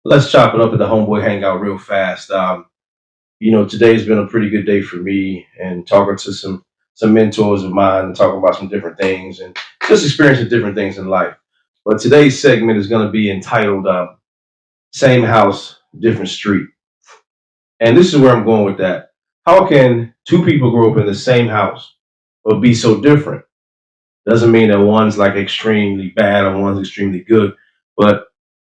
Let's chop it up at the homeboy hangout real fast. Today's been a pretty good day for me, and talking to some mentors of mine and talking about some different things and just experiencing different things in life. But today's segment is going to be entitled "Same House, Different Street," and this is where I'm going with that. How can two people grow up in the same house but be so different? Doesn't mean that one's like extremely bad or one's extremely good, but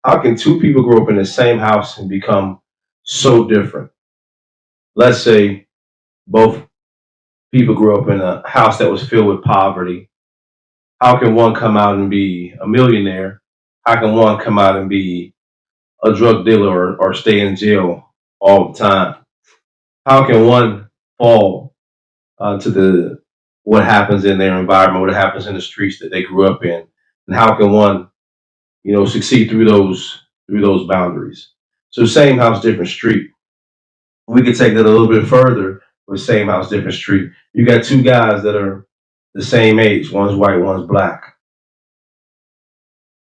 how can two people grow up in the same house and become so different? Let's say both people grew up in a house that was filled with poverty. How can one come out and be a millionaire? How can one come out and be a drug dealer or stay in jail all the time? How can one fall to the what happens in their environment, what happens in the streets that they grew up in, and how can one, succeed through those boundaries? So same house, different street. We could take that a little bit further with same house, different street. You got two guys that are the same age. One's white, one's black.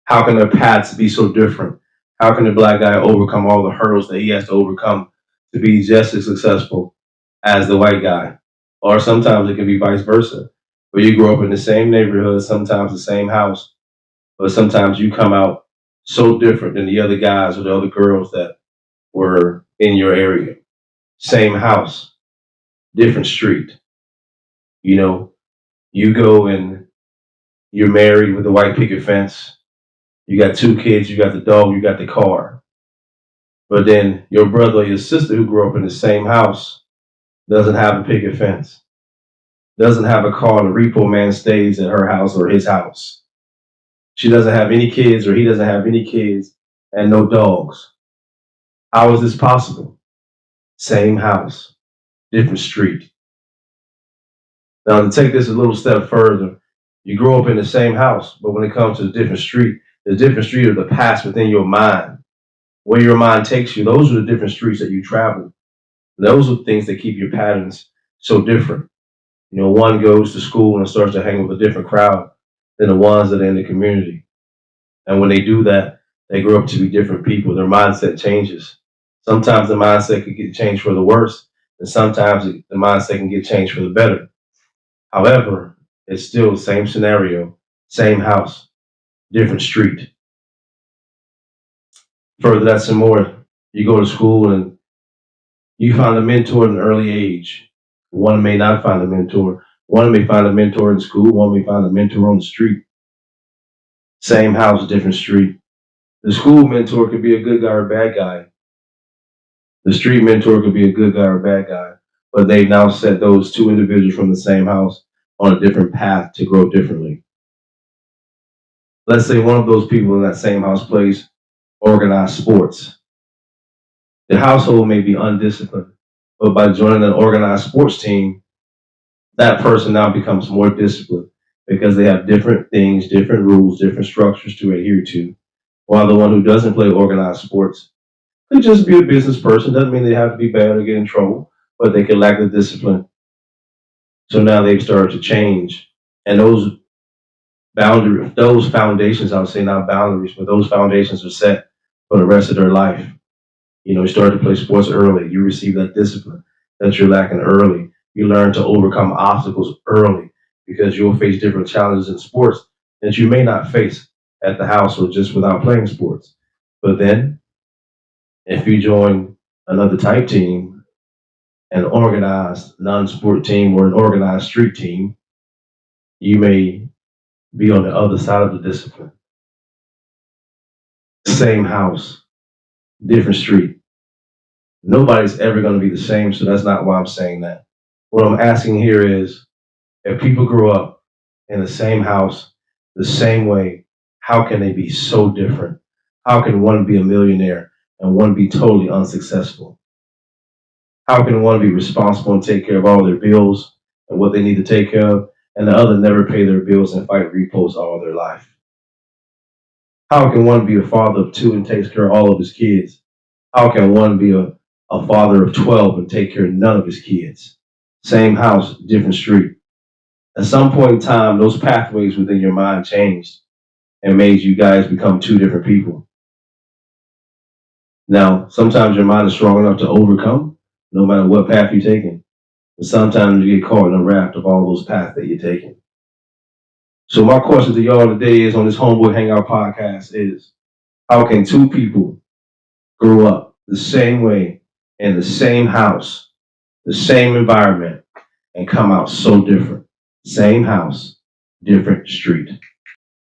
How can their paths be so different? How can the black guy overcome all the hurdles that he has to overcome to be just as successful as the white guy? Or sometimes it can be vice versa, where you grow up in the same neighborhood, sometimes the same house, but sometimes you come out so different than the other guys or the other girls that were in your area. Same house, different street. You know, you go and you're married with a white picket fence. You got two kids, you got the dog, you got the car. But then your brother or your sister who grew up in the same house doesn't have a picket fence, doesn't have a car. The repo man stays at her house or his house. She doesn't have any kids or he doesn't have any kids and no dogs. How is this possible? Same house, different street. Now, to take this a little step further, you grow up in the same house, but when it comes to the different street of the past within your mind, where your mind takes you, those are the different streets that you travel. Those are the things that keep your patterns so different. One goes to school and starts to hang with a different crowd than the ones that are in the community. And when they do that, they grow up to be different people. Their mindset changes. Sometimes the mindset can get changed for the worse, and sometimes the mindset can get changed for the better. However, it's still the same scenario, same house, different street. Further that some more, you go to school and you find a mentor at an early age. One may not find a mentor. One may find a mentor in school. One may find a mentor on the street. Same house, different street. The school mentor could be a good guy or a bad guy. The street mentor could be a good guy or a bad guy. But they've now set those two individuals from the same house on a different path to grow differently. Let's say one of those people in that same house plays organized sports. The household may be undisciplined, but by joining an organized sports team, that person now becomes more disciplined because they have different things, different rules, different structures to adhere to. While the one who doesn't play organized sports could just be a business person, doesn't mean they have to be bad or get in trouble, but they can lack the discipline. So now they've started to change. And those foundations, I would say not boundaries, but those foundations are set for the rest of their life. You start to play sports early. You receive that discipline that you're lacking early. You learn to overcome obstacles early because you'll face different challenges in sports that you may not face at the house or just without playing sports. But then, if you join another type team, an organized non-sport team or an organized street team, you may be on the other side of the discipline. Same house, different street. Nobody's ever going to be the same, so that's not why I'm saying that. What I'm asking here is if people grow up in the same house, the same way, how can they be so different? How can one be a millionaire and one be totally unsuccessful? How can one be responsible and take care of all their bills and what they need to take care of, and the other never pay their bills and fight repos all their life? How can one be a father of two and takes care of all of his kids? How can one be a father of 12 and take care of none of his kids? Same house, different street. At some point in time, those pathways within your mind changed and made you guys become two different people. Now, sometimes your mind is strong enough to overcome, no matter what path you're taking. But sometimes you get caught in the raft of all those paths that you're taking. So my question to y'all today is on this Homeboy Hangout podcast is, how can two people grow up the same way in the same house, the same environment, and come out so different? Same house, different street.